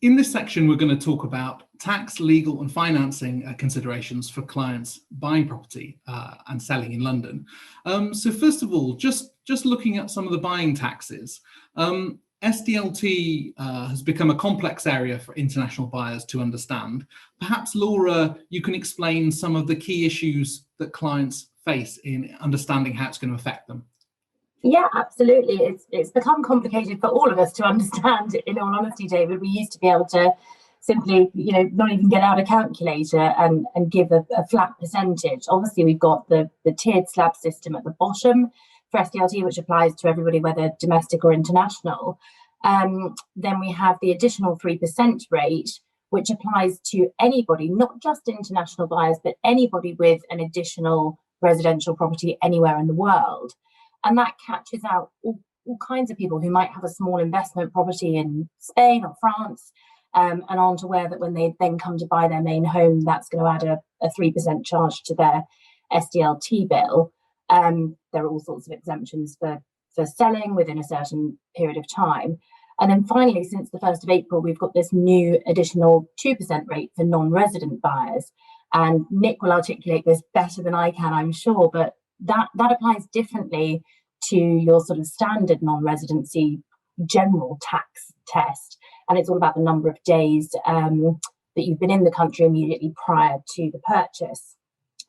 In this section, we're going to talk about tax, legal and financing considerations for clients buying property and selling in London. So first of all, just looking at some of the buying taxes, SDLT has become a complex area for international buyers to understand. Perhaps, Laura, you can explain some of the key issues that clients face in understanding how it's going to affect them. Yeah, absolutely. It's become complicated for all of us to understand, in all honesty, David. We used to be able to simply, not even get out a calculator and give a flat percentage. Obviously, we've got the tiered slab system at the bottom for SDLT, which applies to everybody, whether domestic or international. Then we have the additional 3% rate, which applies to anybody, not just international buyers, but anybody with an additional residential property anywhere in the world. And that catches out all kinds of people who might have a small investment property in Spain or France and aren't aware that when they then come to buy their main home, that's going to add a 3% charge to their SDLT bill. There are all sorts of exemptions for selling within a certain period of time. And then finally, since the 1st of April, we've got this new additional 2% rate for non-resident buyers. And Nick will articulate this better than I can, I'm sure, but that applies differently to your sort of standard non-residency general tax test. And it's all about the number of days that you've been in the country immediately prior to the purchase.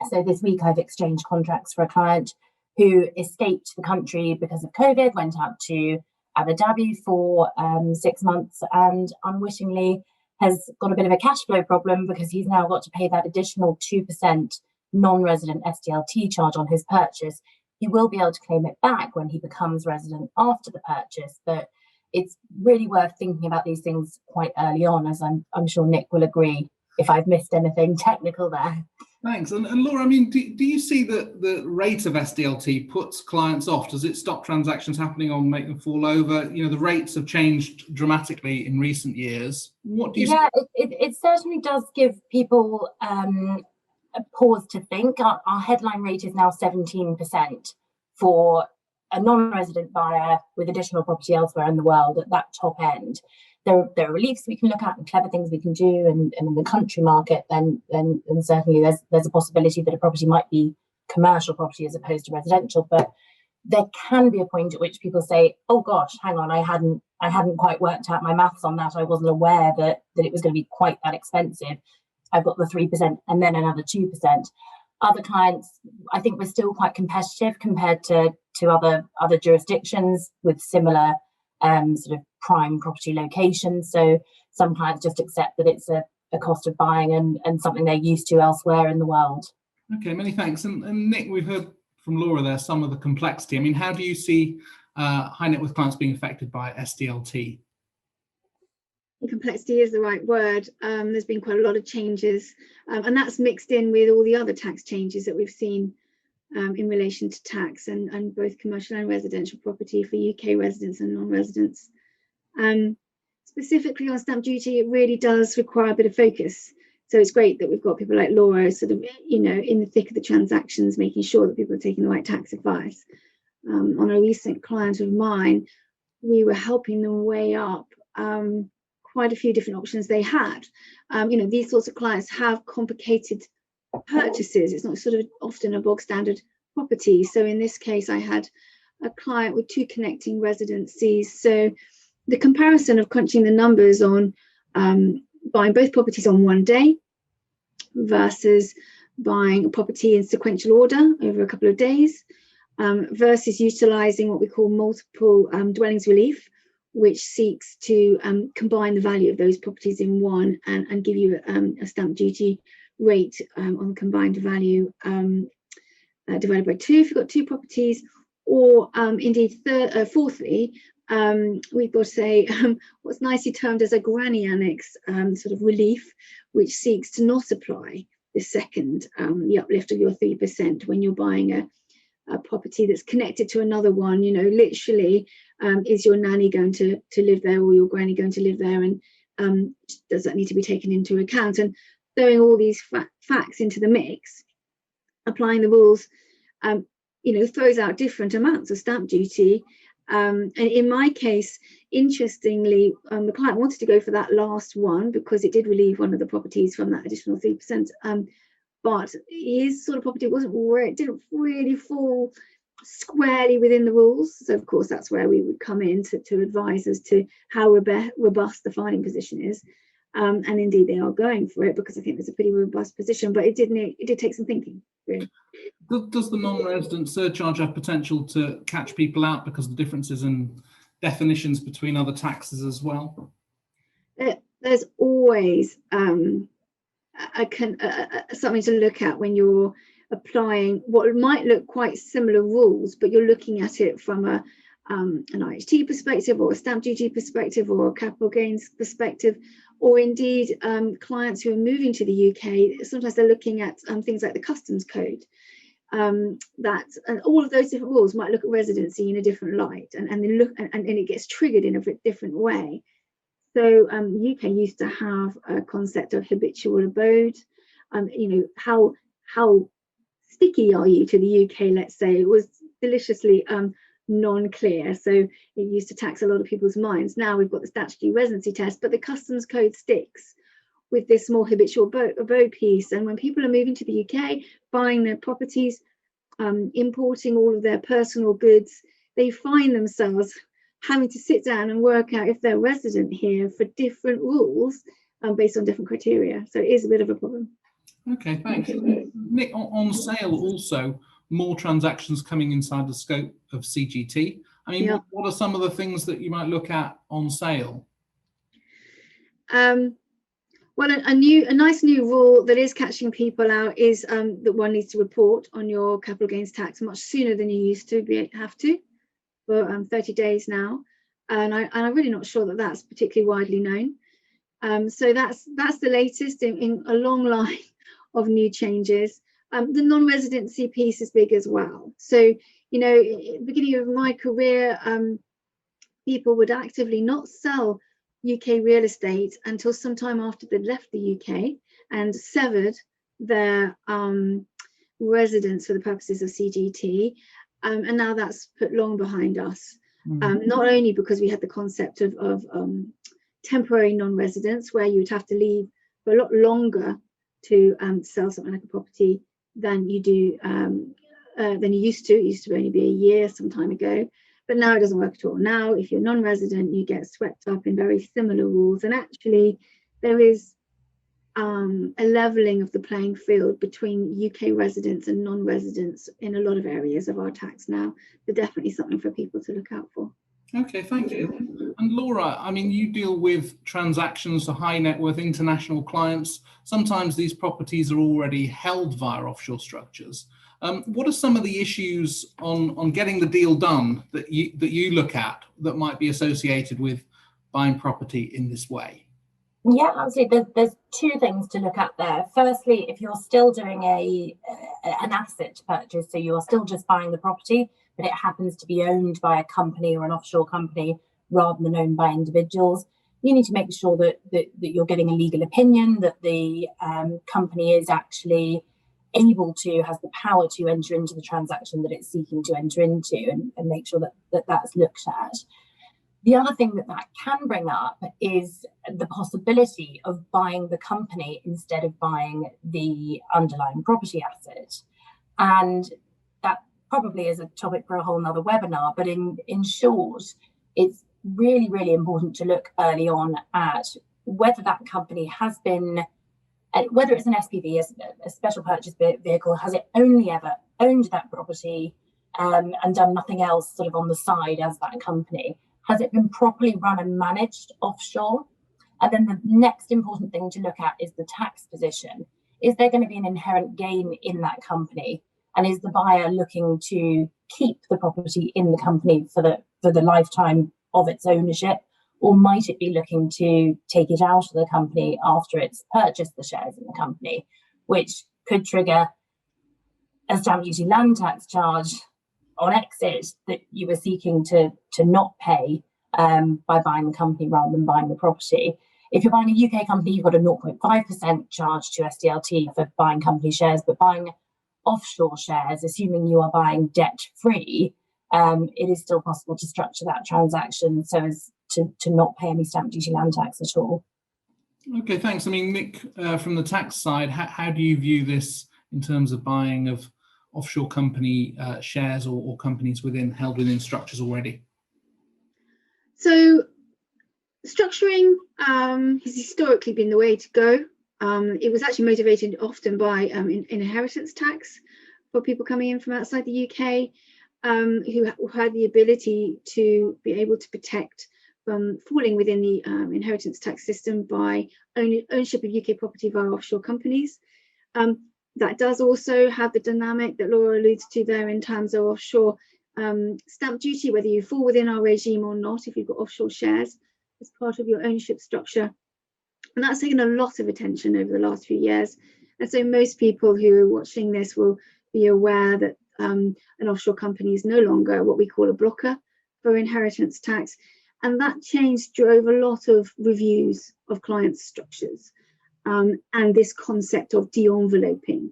So this week I've exchanged contracts for a client who escaped the country because of COVID, went out to Abu Dhabi for 6 months and unwittingly has got a bit of a cash flow problem because he's now got to pay that additional 2% non-resident SDLT charge on his purchase. He will be able to claim it back when he becomes resident after the purchase, but it's really worth thinking about these things quite early on, as I'm sure Nick will agree if I've missed anything technical there. Thanks. And Laura, I mean, do you see that the rate of SDLT puts clients off? Does it stop transactions happening or make them fall over? The rates have changed dramatically in recent years. What do you see? It certainly does give people a pause to think. Our headline rate is now 17% for a non-resident buyer with additional property elsewhere in the world at that top end. There are reliefs we can look at and clever things we can do, and in the country market, then certainly there's a possibility that a property might be commercial property as opposed to residential. But there can be a point at which people say, "Oh gosh, hang on, I hadn't quite worked out my maths on that. I wasn't aware that it was going to be quite that expensive. I've got the 3% and then another 2%. Other clients, I think we're still quite competitive compared to other jurisdictions with similar sort of prime property locations. So some clients just accept that it's a cost of buying and something they're used to elsewhere in the world. Okay, many thanks. And Nick, we've heard from Laura there some of the complexity. I mean, how do you see high net worth clients being affected by SDLT? Complexity is the right word. There's been quite a lot of changes, and that's mixed in with all the other tax changes that we've seen in relation to tax and both commercial and residential property for UK residents and non-residents. Specifically on stamp duty, it really does require a bit of focus. So it's great that we've got people like Laura sort of, in the thick of the transactions, making sure that people are taking the right tax advice. On a recent client of mine, we were helping them weigh up quite a few different options they had. These sorts of clients have complicated purchases. It's not sort of often a bog standard property. So in this case, I had a client with 2 connecting residencies. So the comparison of crunching the numbers on buying both properties on one day versus buying a property in sequential order over a couple of days versus utilizing what we call multiple dwellings relief, which seeks to combine the value of those properties in one and give you a stamp duty rate on combined value divided by 2 if you've got 2 properties, or indeed fourthly, we've got what's nicely termed as a granny annex sort of relief, which seeks to not apply the second the uplift of your 3% when you're buying a property that's connected to another one. Literally, is your nanny going to live there or your granny going to live there, and does that need to be taken into account? And throwing all these facts into the mix, applying the rules, throws out different amounts of stamp duty. And in my case, interestingly, the client wanted to go for that last one because it did relieve one of the properties from that additional 3%. But his sort of property didn't really fall squarely within the rules. So of course, that's where we would come in to advise as to how robust the filing position is. And indeed, they are going for it because I think there's a pretty robust position. But it did take some thinking, really. Does the non-resident surcharge have potential to catch people out because of the differences in definitions between other taxes as well? There's always something to look at when you're applying what might look quite similar rules, but you're looking at it from an IHT perspective or a stamp duty perspective or a capital gains perspective, or indeed clients who are moving to the UK, sometimes they're looking at things like the customs code. And all of those different rules might look at residency in a different light, and then and it gets triggered in a different way. So UK used to have a concept of habitual abode. How sticky are you to the UK? Let's say it was deliciously non-clear, so it used to tax a lot of people's minds. Now we've got the statutory residency test, but the customs code sticks with this more habitual abode piece. And when people are moving to the UK, buying their properties, importing all of their personal goods, they find themselves having to sit down and work out if they're resident here for different rules based on different criteria. So it is a bit of a problem. Okay, thanks. Nick, on sale also, more transactions coming inside the scope of CGT. I mean, yeah. What are some of the things that you might look at on sale? Well, a nice new rule that is catching people out is that one needs to report on your capital gains tax much sooner than you used to have to, for 30 days now, and I'm really not sure that that's particularly widely known. So that's the latest in a long line of new changes. The non-residency piece is big as well. So at the beginning of my career, people would actively not sell UK real estate until sometime after they'd left the UK and severed their residence for the purposes of CGT, and now that's put long behind us. Not only because we had the concept of temporary non-residence, where you would have to leave for a lot longer to sell something like a property than you do than you used to. It used to only be a year some time ago. But now it doesn't work at all. Now, if you're non-resident, you get swept up in very similar rules. And actually, there is a levelling of the playing field between UK residents and non-residents in a lot of areas of our tax now. So definitely something for people to look out for. Okay, thank you. And Laura, I mean, you deal with transactions to high net worth international clients. Sometimes these properties are already held via offshore structures. What are some of the issues on getting the deal done that you look at that might be associated with buying property in this way? Yeah, absolutely. There's two things to look at there. Firstly, if you're still doing an asset purchase, so you're still just buying the property, but it happens to be owned by a company or an offshore company rather than owned by individuals, you need to make sure that you're getting a legal opinion, that the company is actually has the power to enter into the transaction that it's seeking to enter into, and make sure that that's looked at. The other thing that can bring up is the possibility of buying the company instead of buying the underlying property asset. And that probably is a topic for a whole nother webinar, but in short, it's really, really important to look early on at whether that company has been, whether it's an SPV, a special purchase vehicle, has it only ever owned that property and done nothing else sort of on the side as that company? Has it been properly run and managed offshore? And then the next important thing to look at is the tax position. Is there going to be an inherent gain in that company? And is the buyer looking to keep the property in the company for the lifetime of its ownership? Or might it be looking to take it out of the company after it's purchased the shares in the company, which could trigger a stamp duty land tax charge on exit that you were seeking to not pay by buying the company rather than buying the property. if you're buying a UK company, you've got a 0.5% charge to SDLT for buying company shares, but buying offshore shares, assuming you are buying debt-free, it is still possible to structure that transaction so as to not pay any stamp duty land tax at all. Okay, thanks. I mean, Nick, from the tax side, how do you view this in terms of buying of offshore company shares or companies held within structures already? So structuring has historically been the way to go. It was actually motivated often by inheritance tax for people coming in from outside the UK who had the ability to be able to protect from falling within the inheritance tax system by ownership of UK property via offshore companies. That does also have the dynamic that Laura alludes to there in terms of offshore stamp duty, whether you fall within our regime or not, if you've got offshore shares as part of your ownership structure. And that's taken a lot of attention over the last few years. And so most people who are watching this will be aware that an offshore company is no longer what we call a blocker for inheritance tax. And that change drove a lot of reviews of clients' structures and this concept of de-enveloping,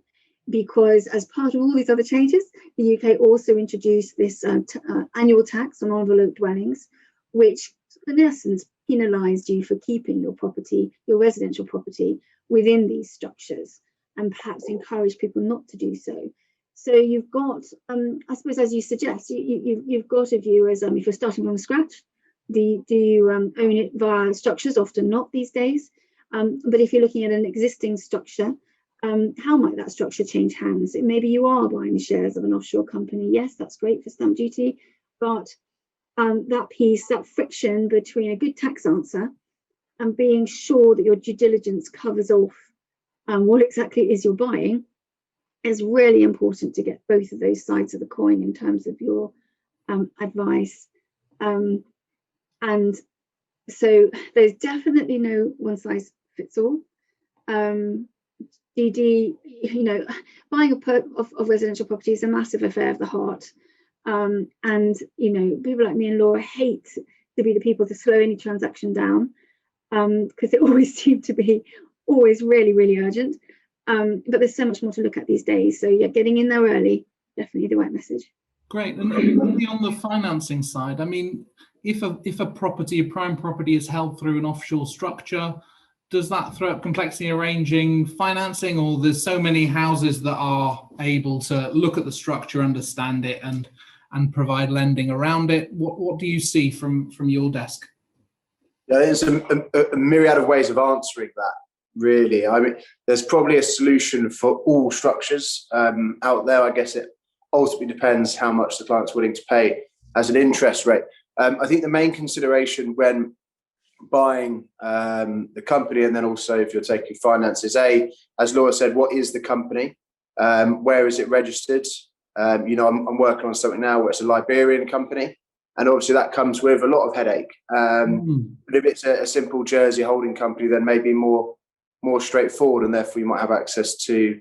because as part of all these other changes, the UK also introduced this annual tax on enveloped dwellings, which in essence penalised you for keeping your property, your residential property, within these structures, and perhaps encouraged people not to do so. So you've got, I suppose, as you suggest, you've got a view as if you're starting from scratch. Do you own it via structures? Often not these days. But if you're looking at an existing structure, how might that structure change hands? Maybe you are buying the shares of an offshore company. Yes, that's great for stamp duty, but that friction between a good tax answer and being sure that your due diligence covers off what exactly it is you're buying is really important to get both of those sides of the coin in terms of your advice. And so there's definitely no one size fits all. DD, buying of residential property is a massive affair of the heart. And, people like me and Laura hate to be the people to slow any transaction down because it always seemed to be really, really urgent. But there's so much more to look at these days. So yeah, getting in there early, definitely the right message. Great. And on the financing side, I mean, if a prime property is held through an offshore structure, does that throw up complexity arranging financing, or there's so many houses that are able to look at the structure, understand it, and provide lending around it? What do you see from your desk? Yeah, there's a myriad of ways of answering that, really. I mean, there's probably a solution for all structures out there. I guess it ultimately depends how much the client's willing to pay as an interest rate. I think the main consideration when buying the company, and then also if you're taking finance, is as Laura said, what is the company? Where is it registered? I'm working on something now where it's a Liberian company, and obviously that comes with a lot of headache. But if it's a simple Jersey holding company, then maybe more straightforward, and therefore you might have access to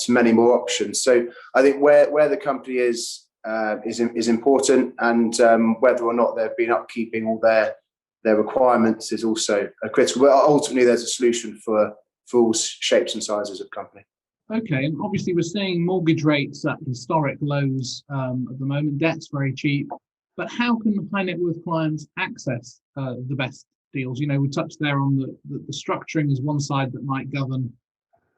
many more options. So I think where the company is important, and whether or not they've been upkeeping all their requirements is also critical. But ultimately, there's a solution for all shapes and sizes of company. Okay, and obviously we're seeing mortgage rates at historic lows at the moment. Debt's very cheap, but how can high net worth clients access the best deals? We touched there on the structuring is one side that might govern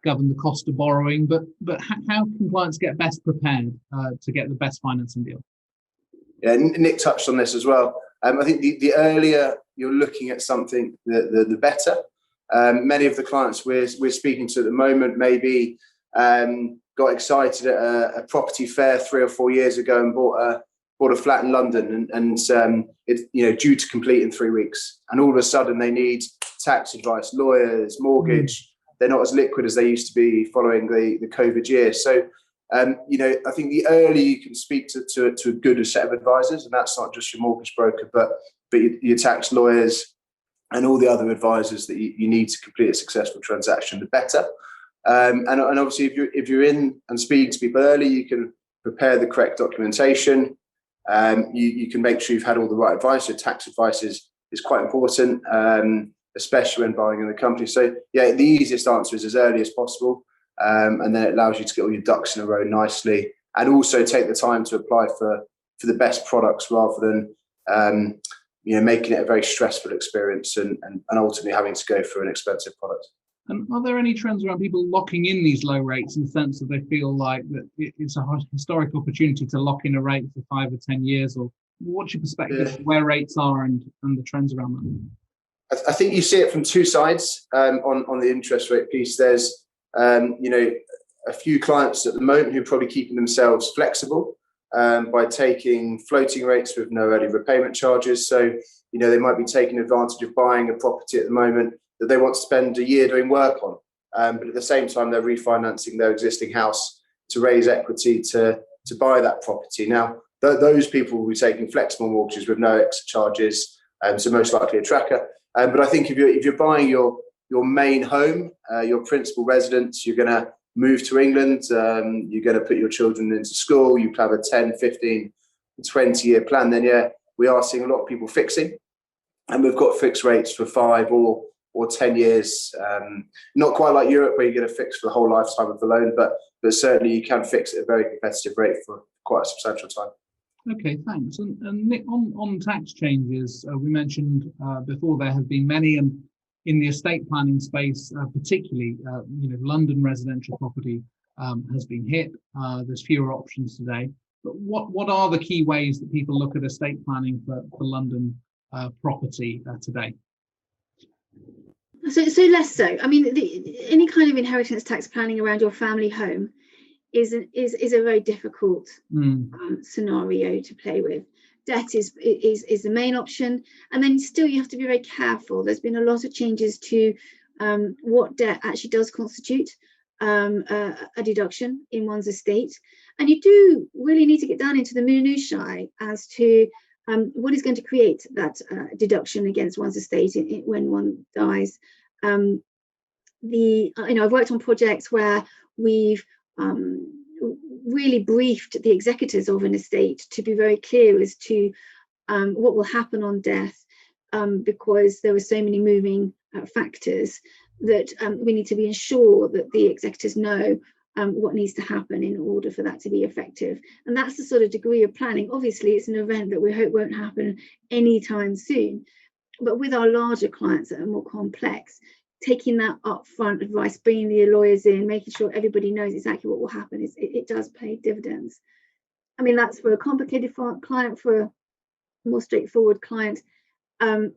the cost of borrowing, but how can clients get best prepared to get the best financing deal? Yeah, Nick touched on this as well. I think the earlier you're looking at something, the better. Many of the clients we're speaking to at the moment maybe got excited at a property fair 3 or 4 years ago and bought a flat in London, and it's due to complete in 3 weeks, and all of a sudden they need tax advice, lawyers, mortgage. They're not as liquid as they used to be following the COVID year. So I think the earlier you can speak to a good set of advisors, and that's not just your mortgage broker, but your tax lawyers and all the other advisors that you need to complete a successful transaction, the better. And obviously, if you're in and speaking to people early, you can prepare the correct documentation. You can make sure you've had all the right advice. Your tax advice is quite important, especially when buying in the company. So yeah, the easiest answer is as early as possible, and then it allows you to get all your ducks in a row nicely, and also take the time to apply for the best products rather than making it a very stressful experience and ultimately having to go for an expensive product. And are there any trends around people locking in these low rates in the sense that they feel like that it's a historic opportunity to lock in a rate for 5 or 10 years? Or what's your perspective of where rates are and the trends around them? I think you see it from two sides on the interest rate piece. There's a few clients at the moment who are probably keeping themselves flexible by taking floating rates with no early repayment charges. So, they might be taking advantage of buying a property at the moment that they want to spend a year doing work on. But at the same time, they're refinancing their existing house to raise equity to buy that property. Now, those people will be taking flexible mortgages with no extra charges, so most likely a tracker. But I think if you're buying your main home, your principal residence, you're going to move to England, you're going to put your children into school, you have a 10, 15, 20-year plan, then yeah, we are seeing a lot of people fixing. And we've got fixed rates for 5 or 10 years. Not quite like Europe where you get a fix for the whole lifetime of the loan, but certainly you can fix at a very competitive rate for quite a substantial time. Okay, thanks. And Nick, on tax changes, we mentioned before there have been many, and in the estate planning space, particularly, London residential property has been hit. There's fewer options today. But what are the key ways that people look at estate planning for London property today? So less so. I mean, any kind of inheritance tax planning around your family home is a very difficult scenario to play with. Debt is the main option, and then still you have to be very careful. There's been a lot of changes to what debt actually does constitute a deduction in one's estate, and you do really need to get down into the minutiae as to what is going to create that deduction against one's estate when one dies. I've worked on projects where we've really briefed the executors of an estate to be very clear as to what will happen on death, because there are so many moving factors that we need to be ensured that the executors know what needs to happen in order for that to be effective. And that's the sort of degree of planning. Obviously, it's an event that we hope won't happen anytime soon. But with our larger clients that are more complex, taking that upfront advice, bringing the lawyers in, making sure everybody knows exactly what will happen, it does pay dividends. I mean, that's for a complicated client. For a more straightforward client, I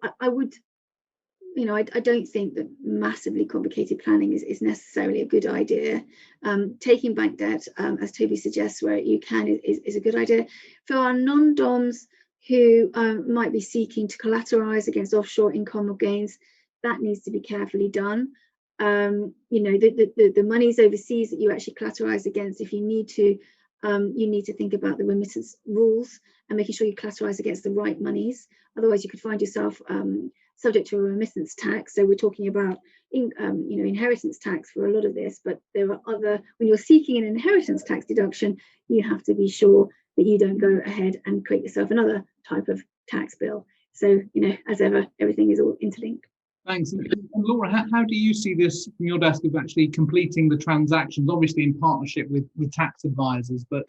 don't think that massively complicated planning is necessarily a good idea. Taking bank debt, as Toby suggests, where you can, is a good idea. For our non-DOMs who might be seeking to collateralise against offshore income or gains, that needs to be carefully done. The monies overseas that you actually collateralise against, if you need to think about the remittance rules and making sure you collateralise against the right monies. Otherwise, you could find yourself subject to a remittance tax. So we're talking about inheritance tax for a lot of this, but there are when you're seeking an inheritance tax deduction, you have to be sure that you don't go ahead and create yourself another type of tax bill. So, as ever, everything is all interlinked. Thanks. And Laura, how do you see this from your desk of actually completing the transactions, obviously in partnership with tax advisors, but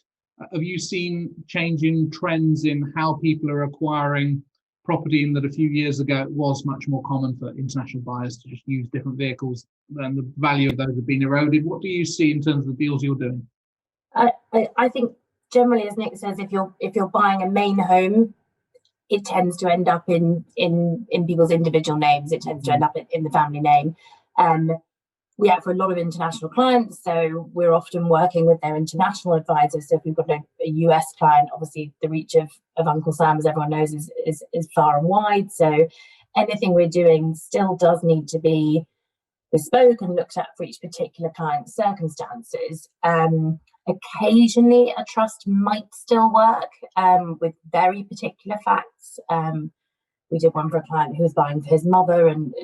have you seen changing trends in how people are acquiring property, in that a few years ago it was much more common for international buyers to just use different vehicles, and the value of those have been eroded? What do you see in terms of the deals you're doing? I think generally, as Nick says, if you're buying a main home, it tends to end up in people's individual names. It tends to end up in the family name. We have for a lot of international clients, so we're often working with their international advisors. So if we've got a US client, obviously the reach of Uncle Sam, as everyone knows, is far and wide. So anything we're doing still does need to be bespoke and looked at for each particular client's circumstances. Occasionally a trust might still work with very particular facts. We did one for a client who was buying for his mother, and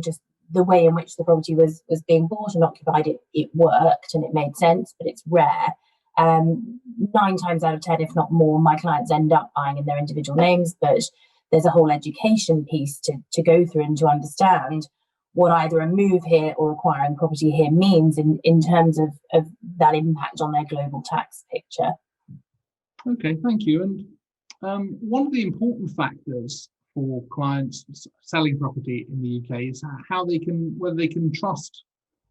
just the way in which the property was being bought and occupied, it worked and it made sense, but it's rare. 9 times out of 10, if not more, my clients end up buying in their individual names, but there's a whole education piece to go through and to understand what either a move here or acquiring property here means in terms of that impact on their global tax picture. Okay, thank you. And one of the important factors for clients selling property in the UK is whether they can trust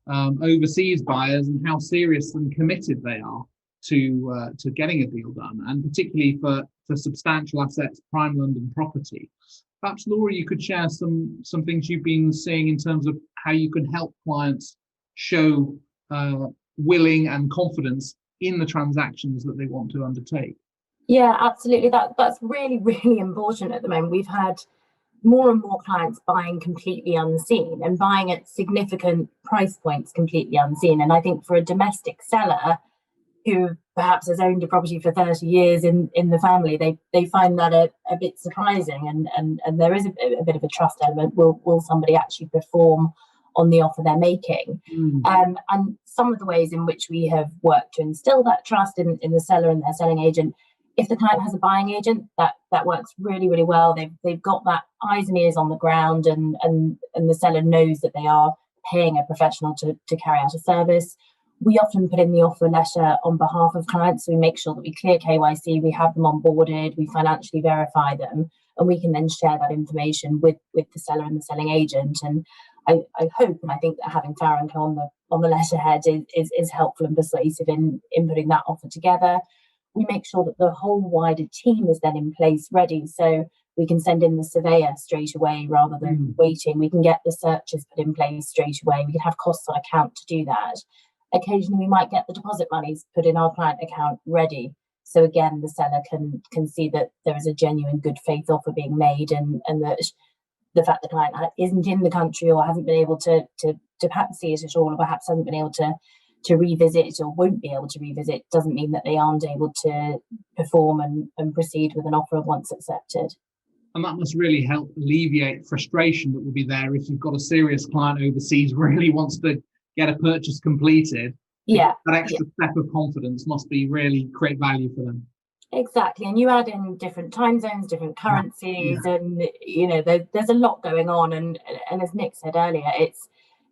overseas buyers and how serious and committed they are to getting a deal done, and particularly for substantial assets, prime London property. Perhaps, Laura, you could share some things you've been seeing in terms of how you can help clients show willing and confidence in the transactions that they want to undertake. Yeah, absolutely. That's really, really important at the moment. We've had more and more clients buying completely unseen and buying at significant price points completely unseen. And I think for a domestic seller who perhaps has owned a property for 30 years in the family, they find that a bit surprising, and there is a bit of a trust element. Will somebody actually perform on the offer they're making? And some of the ways in which we have worked to instill that trust in the seller and their selling agent. If the client has a buying agent, that works really, really well. They've got that eyes and ears on the ground, and the seller knows that they are paying a professional to carry out a service. We often put in the offer letter on behalf of clients. So we make sure that we clear KYC, we have them onboarded, we financially verify them, and we can then share that information with the seller and the selling agent. And I hope, and I think that having Farrow & Co on the letterhead is helpful and persuasive in putting that offer together. We make sure that the whole wider team is then in place, ready, so we can send in the surveyor straight away rather than waiting. We can get the searches put in place straight away. We can have costs on account to do that. Occasionally, we might get the deposit monies put in our client account ready. So again, the seller can see that there is a genuine good faith offer being made, and that the fact the client isn't in the country or hasn't been able to perhaps see it at all, or perhaps hasn't been able to revisit or won't be able to revisit, doesn't mean that they aren't able to perform and proceed with an offer once accepted. And that must really help alleviate frustration that will be there if you've got a serious client overseas who really wants to get a purchase completed. Yeah. That extra step of confidence must be really create value for them. Exactly. And you add in different time zones, different currencies, and there's a lot going on. And as Nick said earlier,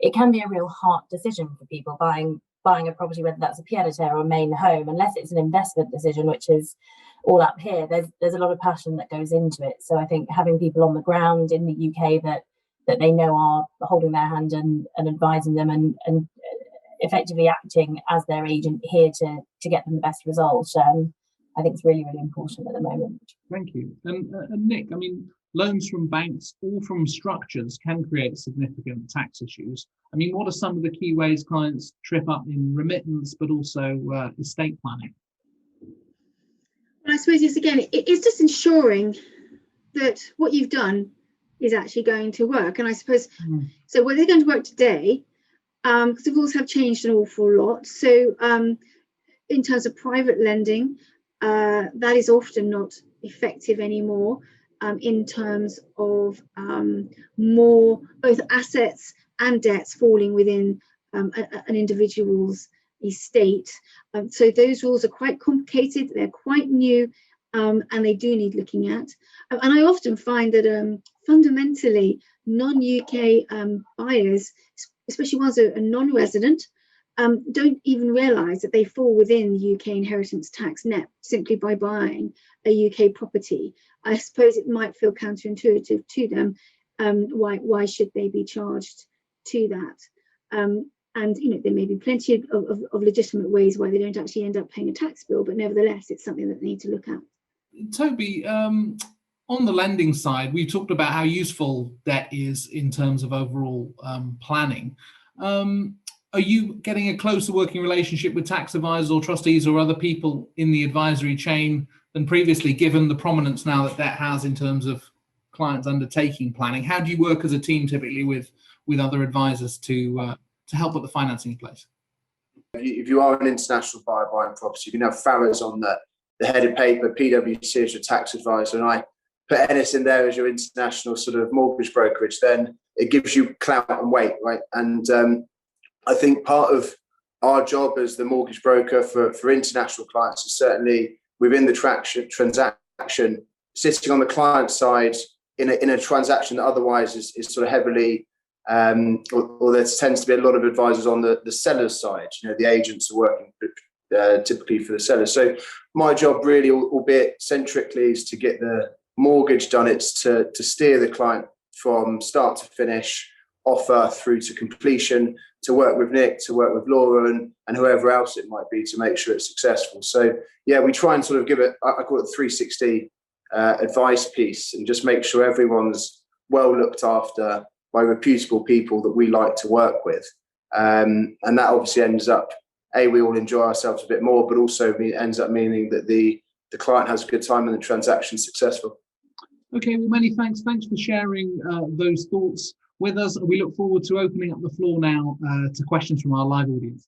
it can be a real hard decision for people buying a property, whether that's a pied-à-terre or a main home, unless it's an investment decision, which is all up here. There's a lot of passion that goes into it. So I think having people on the ground in the UK that they know are holding their hand and advising them and effectively acting as their agent here to get them the best result, I think it's really, really important at the moment. Thank you. And Nick, I mean, loans from banks or from structures can create significant tax issues. I mean, what are some of the key ways clients trip up in remittance, but also estate planning? Well, I suppose it's just ensuring that what you've done is actually going to work. And I suppose, so whether they're going to work today, because the rules have changed an awful lot. So in terms of private lending, that is often not effective anymore in terms of more both assets and debts falling within an individual's estate. So those rules are quite complicated, they're quite new, and they do need looking at. And I often find that fundamentally non-UK buyers, especially ones that are non-resident, don't even realise that they fall within the UK inheritance tax net simply by buying a UK property. I suppose it might feel counterintuitive to them. Why should they be charged to that? And there may be plenty of legitimate ways why they don't actually end up paying a tax bill, but nevertheless, it's something that they need to look at. Toby, on the lending side, we talked about how useful debt is in terms of overall planning. Are you getting a closer working relationship with tax advisors or trustees or other people in the advisory chain than previously, given the prominence now that debt has in terms of clients undertaking planning? How do you work as a team typically with other advisors to help put the financing in place? If you are an international buyer buying property, you can have Farrow's on the headed paper, PwC as your tax advisor, and I put Enness in there as your international sort of mortgage brokerage, then it gives you clout and weight, right? And I think part of our job as the mortgage broker for international clients is certainly within the transaction, sitting on the client side in a transaction that otherwise is sort of heavily or there tends to be a lot of advisors on the seller's side. The agents are working typically for the seller. So my job really, albeit centrically, is to get the mortgage done. It's to steer the client from start to finish, offer through to completion, to work with Nick, to work with Laura and whoever else it might be to make sure it's successful. So yeah, we try and sort of give it, I call it the 360 advice piece, and just make sure everyone's well looked after by reputable people that we like to work with. And that obviously ends up, we all enjoy ourselves a bit more, but also ends up meaning that the client has a good time and the transaction's successful. Okay, well, many thanks. Thanks for sharing those thoughts with us. We look forward to opening up the floor now to questions from our live audience.